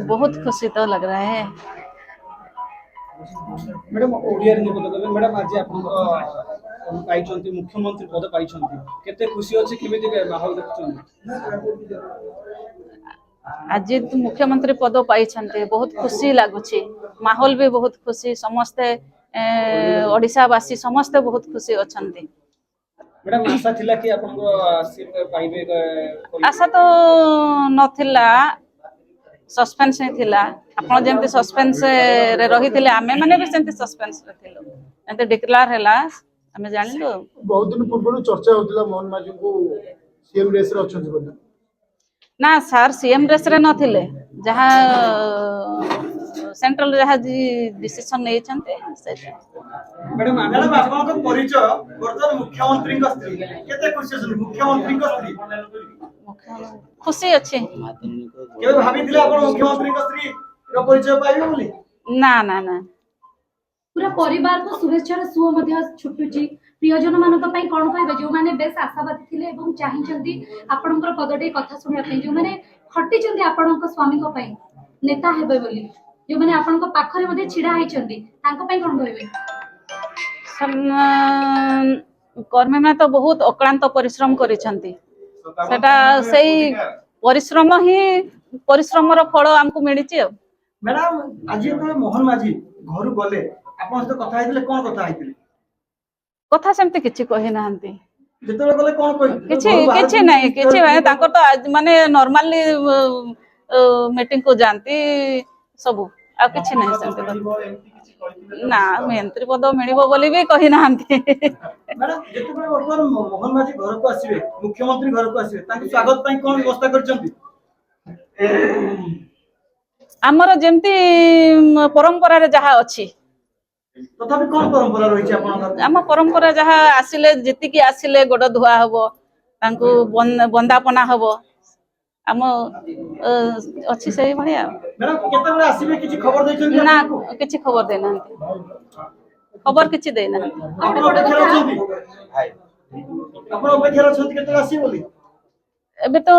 बहुत खुशी तो लग रहा है। मैडम ओडिया रे पद करबे मैडम आज आपन पाइछंती मुख्यमंत्री पद पाइछंती केते खुशी अछि केमिति माहौल देखछन आज तो मुख्यमंत्री पद पाई बहुत खुशी लगुच माहौल भी बहुत खुशी समस्ते ओडिशावासी समस्ते बहुत खुशी अच्छा। मैडम आशा थिला कि आपन सीट पाइबे आशा तो नथिला सस्पेंस ही थिला आपण जेंति सस्पेंस रे रही थिले आमे माने भी सेंति सस्पेंस रे थिलो एते डिक्लेयर हैला आमे जानिलो। बहुत दिन पूर्व चर्चा होतिला मोहन माझी को सीएम रेस रे अछन बोली ना सर सीएम रेस रे नथिले जहा सेंट्रल जहा डिसीजन नै छन्ते से मैडम आपन को परिचय वर्तमान मुख्यमंत्री का स्त्री केते खुशी अछि मुख्यमंत्री का स्त्री खुशी अच्छे केबे भाबी थिले आपन मुख्यमंत्री का स्त्री रो परिचय पाइबे बोली ना ना ना पूरा परिवार को शुभेच्छा सुओ मध्य छुटुची प्रियजन मानक पई कोन कहबे जो माने बेस आशावादी थिले एवं चाहिचंती आपनकर पदटे कथा सुनिया पई जो माने खटिचंती आपनक स्वामी को पई नेता हेबे बोली जो माने आपनक पाखरे मध्ये छिडा आइचंती तांको पई कोन कहबे कर्मी में तो बहुत अक्लांत परिश्रम करिसंती सेटा सेई परिश्रम ही परिश्रम रो फल हमकु मिलिची। मैडम आज तो मोहन माझी घर गले आपन से कथा आइतिले कोन कथा आइतिले कथा सेमते किछि कहि नाहंती जेतले गले कोन कहि किछि नहीं किछि तांकर तो आज माने नॉर्मली मीटिंग को जानती सब आ किछि नहीं सेमते ना मंत्री पद मिलिबो बोली भी कहि नाहंती। मैडम जेतले वर्तमान मोहन माझी घर को आसीबे मुख्यमंत्री घर को आसीबे ताकि स्वागत पई कोन व्यवस्था करचंती आमर जेमती परंपरा रे जहा अछि तथापि कोन परंपरा रहिछि आपन आम परंपरा जहा आसिले जेतिकी आसिले गोड़ धुआ हबो तांको बंदापना हबो आम अछि सही भलिया। मैडम केते बळे आसीबे किछि खबर दैछन्ती ना किछि खबर देना खबर किछि देना आपन अपेक्षा रछन्ती आपन अपेक्षा रछन्ती केते आसी बोली एबे तो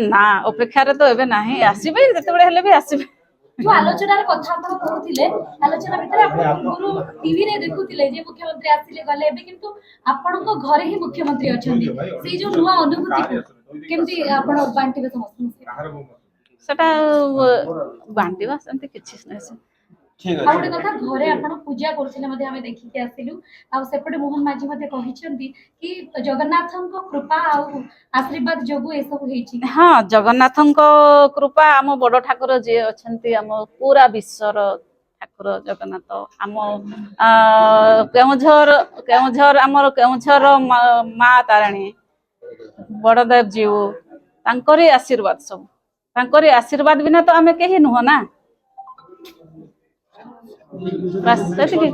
ना अपेक्षा रे तो एबे नाही आसीबे जते बळे हेले भी आसीबे जो आलोचना रे कथा आपण कहउथिले आलोचना भितर आपण गुरु टीवी रे देखुथिले जे मुख्यमंत्री आसिले गले एबे किंतु आपण को घरे ही मुख्यमंत्री अछंती से जो नुवा अनुभूति केमती आपण बांटिबे समस्त सेटा बांटिबा सेंते किछि नै से ठीक है। आउटे कथा घरे आपण पूजा करथिले मध्ये हमें देखि के आसिलु आ सेपटे मोहन माझी मध्ये कहिसंती कि जगन्नाथन को कृपा आ आशीर्वाद जोगु ए सब हेछि। हाँ जगन्नाथन को कृपा आम बड़ ठाकुर जे अछंती आम पूरा विश्वर ठाकुर जगन्नाथ आम केउझर केउझर आमर केउझर माँ तारिणी बड़देव जीव तांकरी आशीर्वाद सब तांकरी आशीर्वाद बिना तो आमे केही नुह ना बस सेति की